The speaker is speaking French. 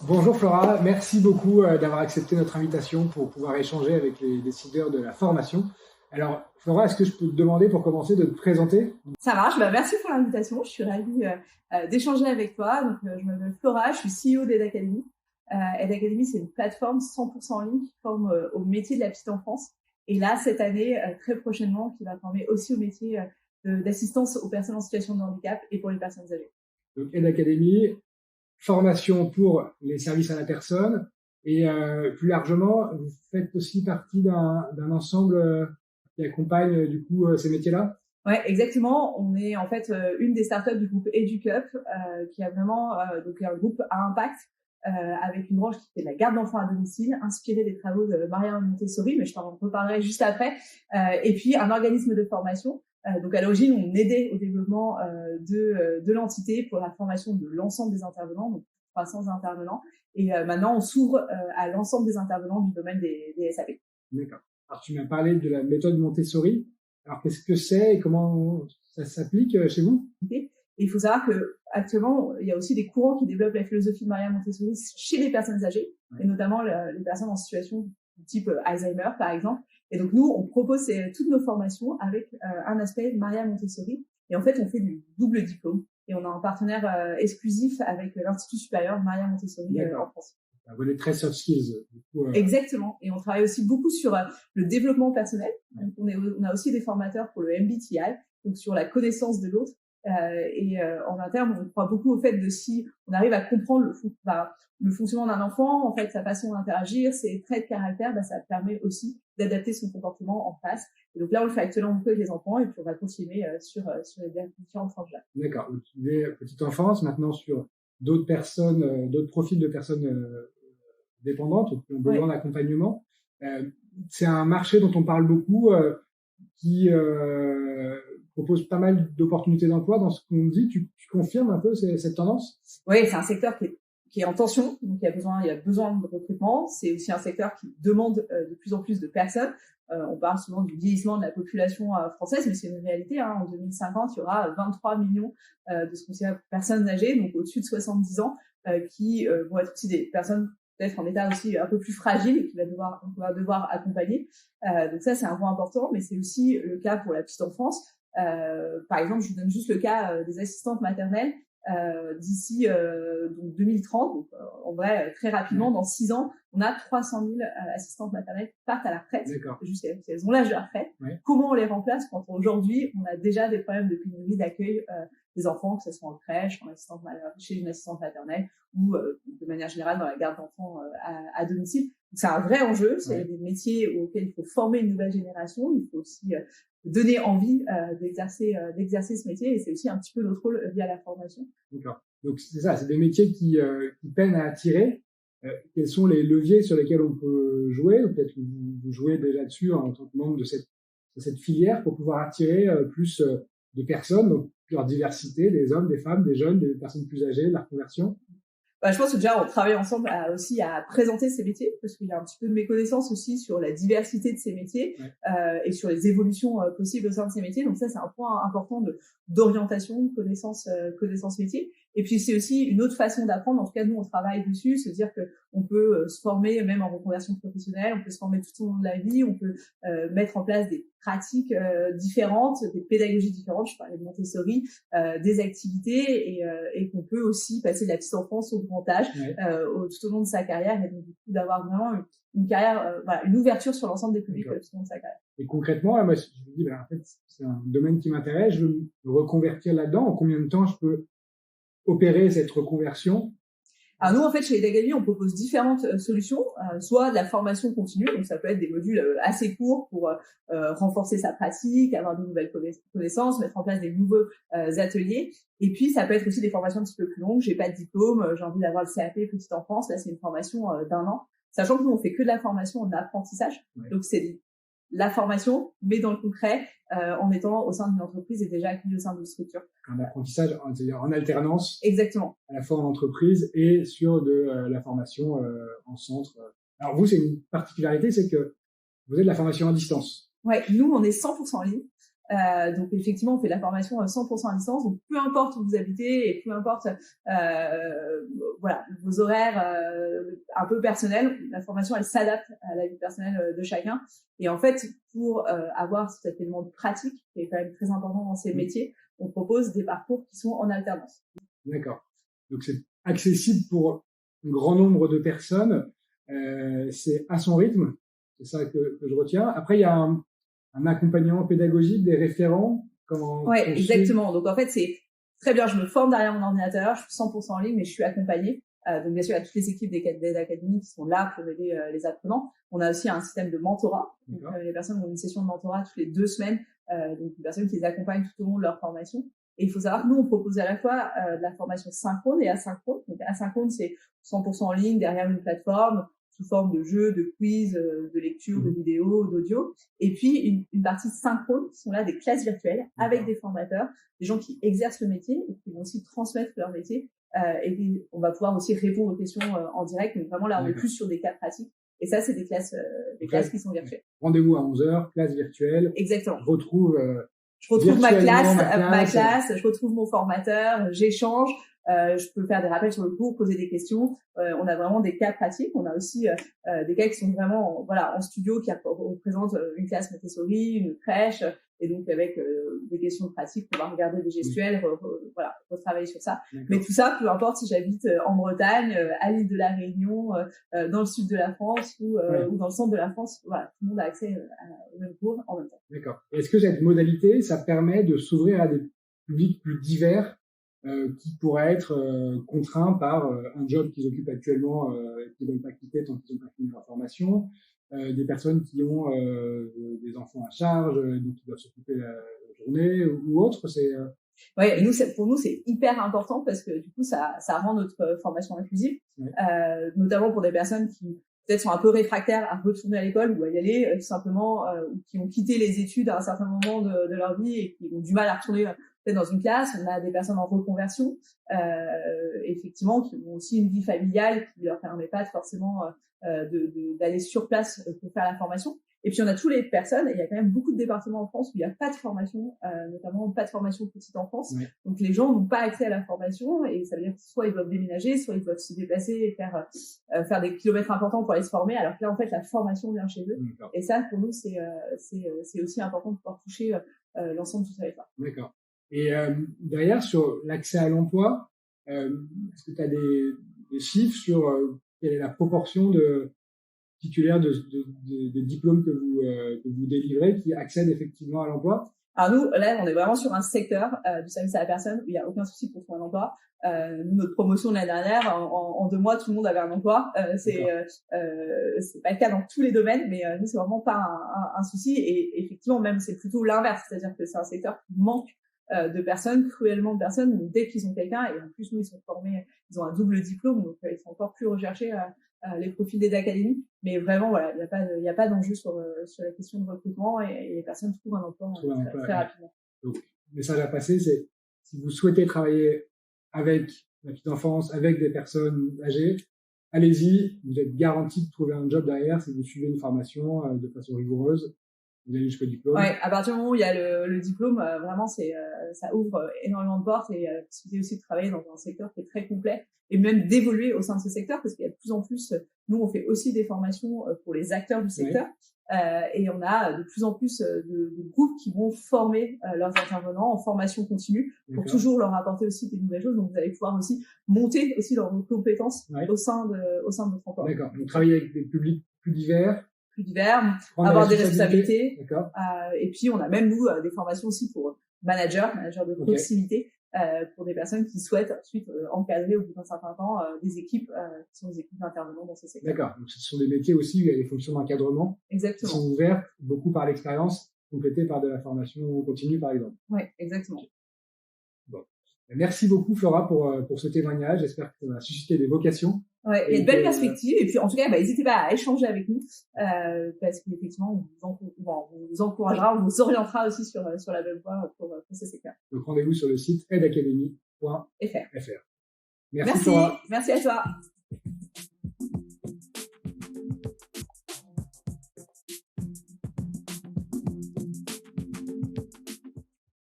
Bonjour Flora, merci beaucoup d'avoir accepté notre invitation pour pouvoir échanger avec les décideurs de la formation. Alors Flora, est-ce que je peux te demander pour commencer de te présenter? Ça marche, merci pour l'invitation, je suis ravie d'échanger avec toi. Donc, je m'appelle Flora, je suis CEO d'Ed Academy. Ed Academy, c'est une plateforme 100% en ligne qui forme au métier de la petite enfance. Et là, cette année, très prochainement, qui va former aussi au métier d'assistance aux personnes en situation de handicap et pour les personnes âgées. Donc Ed Academy, formation pour les services à la personne et plus largement, vous faites aussi partie d'un ensemble qui accompagne du coup ces métiers-là? Ouais, exactement. On est en fait une des startups du groupe EduCup qui a vraiment donc un groupe à impact avec une branche qui fait de la garde d'enfants à domicile, inspirée des travaux de Maria Montessori, mais je t'en reparlerai juste après. Et puis un organisme de formation. Donc à l'origine, on aidait au développement de l'entité pour la formation de l'ensemble des intervenants, donc 300 intervenants. Et maintenant, on s'ouvre à l'ensemble des intervenants du domaine des SAP. D'accord. Alors tu m'as parlé de la méthode Montessori. Alors qu'est-ce que c'est et comment ça s'applique chez vous? Et il faut savoir que actuellement, il y a aussi des courants qui développent la philosophie de Maria Montessori chez les personnes âgées, et notamment les personnes en situation type Alzheimer, par exemple. Et donc, nous, on propose toutes nos formations avec un aspect Maria Montessori. Et en fait, on fait du double diplôme. Et on a un partenaire exclusif avec l'Institut supérieur Maria Montessori en France. Un volet très soft skills. Du coup, Exactement. Et on travaille aussi beaucoup sur le développement personnel. Donc, on a aussi des formateurs pour le MBTI, donc sur la connaissance de l'autre. En interne, on croit beaucoup au fait de si on arrive à comprendre le fonctionnement d'un enfant, en fait, sa façon d'interagir, ses traits de caractère, ça permet aussi d'adapter son comportement en face. Et donc là, on le fait actuellement beaucoup avec les enfants et puis on va continuer sur les différentes tranches là. D'accord. Donc, des petites enfances, maintenant sur d'autres personnes, d'autres profils de personnes dépendantes qui ont besoin d'accompagnement. C'est un marché dont on parle beaucoup, qui propose pas mal d'opportunités d'emploi. Dans ce qu'on dit, tu confirmes un peu cette tendance? Oui, c'est un secteur qui est en tension, donc il y a besoin de recrutement. C'est aussi un secteur qui demande de plus en plus de personnes. On parle souvent du vieillissement de la population française, mais c'est une réalité. En 2050, il y aura 23 millions de ce qu'on considère personnes âgées, donc au-dessus de 70 ans, qui vont être aussi des personnes peut-être en état aussi un peu plus fragile et qu'on va devoir accompagner. Donc ça, c'est un point important, mais c'est aussi le cas pour la petite enfance. Par exemple, je vous donne juste le cas des assistantes maternelles. D'ici donc 2030, donc en vrai très rapidement, dans 6 ans, on a 300 000 assistantes maternelles qui partent à la retraite, jusqu'à ce qu'elles ont l'âge de la retraite. Ouais. Comment on les remplace quand aujourd'hui on a déjà des problèmes de pénurie d'accueil des enfants, que ce soit en crèche, chez une assistante maternelle ou de manière générale dans la garde d'enfants à domicile. Donc, c'est un vrai enjeu, c'est des métiers auxquels il faut former une nouvelle génération, il faut aussi donner envie d'exercer ce métier, et c'est aussi un petit peu notre rôle via la formation. D'accord. Donc c'est ça, c'est des métiers qui peinent à attirer. Quels sont les leviers sur lesquels on peut jouer? Ou peut-être que vous jouez déjà dessus en tant que membre de cette filière pour pouvoir attirer plus de personnes, donc leur diversité, des hommes, des femmes, des jeunes, des personnes plus âgées, la reconversion. Je pense que déjà on travaille ensemble aussi à présenter ces métiers, parce qu'il y a un petit peu de méconnaissance aussi sur la diversité de ces métiers et sur les évolutions possibles au sein de ces métiers. Donc ça, c'est un point important d'orientation, de connaissance métier. Et puis c'est aussi une autre façon d'apprendre. En tout cas, nous on travaille dessus, se dire que on peut se former même en reconversion professionnelle, on peut se former tout au long de la vie, on peut mettre en place des pratiques différentes, des pédagogies différentes. Je parlais de Montessori, des activités et qu'on peut aussi passer de la petite enfance au grand âge tout au long de sa carrière, et donc du coup d'avoir vraiment une carrière, une ouverture sur l'ensemble des publics tout au long de sa carrière. Et concrètement, moi je me dis, en fait, c'est un domaine qui m'intéresse, je veux me reconvertir là-dedans. En combien de temps je peux opérer cette reconversion? Alors nous, en fait, chez Ed Academy, on propose différentes solutions, soit de la formation continue, donc ça peut être des modules assez courts pour renforcer sa pratique, avoir de nouvelles connaissances, mettre en place des nouveaux ateliers. Et puis, ça peut être aussi des formations un petit peu plus longues. J'ai pas de diplôme, j'ai envie d'avoir le CAP petite enfance. Là, c'est une formation d'1 an. Sachant que nous, on fait que de la formation en apprentissage. Donc, c'est la formation, mais dans le concret, en étant au sein d'une entreprise et déjà accueilli au sein d'une structure. Un apprentissage, c'est-à-dire en alternance. Exactement. À la fois en entreprise et sur de la formation en centre. Alors vous, c'est une particularité, c'est que vous êtes de la formation à distance. Ouais, nous, on est 100% en ligne. Donc effectivement, on fait de la formation 100% à distance. Donc peu importe où vous habitez et peu importe voilà vos horaires un peu personnels, la formation elle s'adapte à la vie personnelle de chacun. Et en fait, pour avoir cet élément de pratique qui est quand même très important dans ces métiers, on propose des parcours qui sont en alternance. D'accord. Donc c'est accessible pour un grand nombre de personnes. C'est à son rythme. C'est ça que je retiens. Après, il y a un accompagnement pédagogique, des référents. Ouais, exactement. Donc en fait, c'est très bien. Je me forme derrière mon ordinateur, je suis 100% en ligne, mais je suis accompagnée. Donc bien sûr, il y a toutes les équipes des académies qui sont là pour aider les apprenants. On a aussi un système de mentorat. Donc, les personnes ont une session de mentorat toutes les 2 semaines. Donc une personne qui les accompagne tout au long de leur formation. Et il faut savoir que nous, on propose à la fois de la formation synchrone et asynchrone. Donc asynchrone, c'est 100% en ligne derrière une plateforme, sous forme de jeux, de quiz, de lecture, de vidéos, d'audio. Et puis, une partie synchrone, qui sont là des classes virtuelles avec des formateurs, des gens qui exercent le métier et qui vont aussi transmettre leur métier. Et on va pouvoir aussi répondre aux questions en direct. Mais vraiment, là, on est plus sur des cas pratiques. Et ça, c'est des classes qui sont virtuelles. Rendez-vous à 11h, classe virtuelle. Exactement. Je retrouve ma classe, je retrouve mon formateur, j'échange. Je peux faire des rappels sur le cours, poser des questions. On a vraiment des cas pratiques. On a aussi des cas qui sont vraiment en studio, qui représentent une classe Montessori, une crèche, et donc avec des questions pratiques, on va regarder des gestuels, retravailler sur ça. Mais tout ça, peu importe si j'habite en Bretagne, à l'île de la Réunion, dans le sud de la France ou dans le centre de la France, voilà, tout le monde a accès au même cours en même temps. D'accord. Est-ce que cette modalité, ça permet de s'ouvrir à des publics plus divers qui pourraient être contraints par un job qu'ils occupent actuellement et qui ne veulent pas quitter tant qu'ils n'ont pas fini leur formation, des personnes qui ont des enfants à charge, donc qui doivent s'occuper la journée ou autre. Ouais, pour nous, c'est hyper important parce que du coup, ça rend notre formation inclusive, notamment pour des personnes qui peut-être sont un peu réfractaires à retourner à l'école ou à y aller, tout simplement, ou qui ont quitté les études à un certain moment de leur vie et qui ont du mal à retourner peut-être dans une classe. On a des personnes en reconversion, effectivement, qui ont aussi une vie familiale qui leur permet pas forcément d'aller sur place pour faire la formation. Et puis on a toutes les personnes, et il y a quand même beaucoup de départements en France où il n'y a pas de formation, notamment pas de formation petite enfance. Donc les gens n'ont pas accès à la formation, et ça veut dire que soit ils doivent déménager, soit ils doivent se déplacer et faire des kilomètres importants pour aller se former, alors que là en fait la formation vient chez eux. Et ça pour nous c'est aussi important de pouvoir toucher l'ensemble du territoire. D'accord. Et derrière, sur l'accès à l'emploi, est-ce que tu as des chiffres sur quelle est la proportion de titulaires de diplômes que vous délivrez qui accèdent effectivement à l'emploi? Alors nous, là, on est vraiment sur un secteur du service à la personne où il n'y a aucun souci pour trouver un emploi. Notre promotion de l'année dernière, en 2 mois, tout le monde avait un emploi. C'est pas le cas dans tous les domaines, mais nous, c'est vraiment pas un souci. Et effectivement, même c'est plutôt l'inverse, c'est-à-dire que c'est un secteur qui manque de personnes, cruellement de personnes. Donc, dès qu'ils ont quelqu'un, et en plus nous, ils sont formés, ils ont un double diplôme, donc ils sont encore plus recherchés les profils des académies. Mais vraiment, voilà, il y a pas d'enjeu sur la question de recrutement, et les personnes trouvent un emploi très rapidement. Donc, le message à passer, c'est si vous souhaitez travailler avec la petite enfance, avec des personnes âgées, allez-y, vous êtes garanti de trouver un job derrière si vous suivez une formation de façon rigoureuse. Vous allez jusqu'au diplôme. Ouais, à partir du moment où il y a le diplôme, vraiment, ça ouvre énormément de portes, et la possibilité aussi de travailler dans un secteur qui est très complet, et même d'évoluer au sein de ce secteur, parce qu'il y a de plus en plus, nous, on fait aussi des formations pour les acteurs du secteur, et on a de plus en plus de groupes qui vont former leurs intervenants en formation continue pour toujours leur apporter aussi des nouvelles choses. Donc, vous allez pouvoir aussi monter aussi leurs compétences au sein de votre emploi. D'accord. Donc, travailler avec des publics plus divers, avoir des responsabilités. Et puis, on a même, nous, des formations aussi pour managers de proximité, pour des personnes qui souhaitent ensuite encadrer au bout d'un certain temps des équipes qui sont des équipes d'intervenants dans ce secteur. D'accord. Donc, ce sont des métiers aussi où il y a des fonctions d'encadrement qui sont ouvertes beaucoup par l'expérience, complétées par de la formation continue, par exemple. Oui, exactement. Bon. Merci beaucoup, Flora, pour ce témoignage. J'espère que ça va susciter des vocations. Ouais, il y a de belles perspectives, et puis en tout cas, n'hésitez pas à échanger avec nous, parce qu'effectivement, on vous encouragera, on vous orientera aussi sur la bonne voie pour ce secteur. Donc rendez-vous sur le site aideacademy.fr. Merci, Flora. Merci à toi.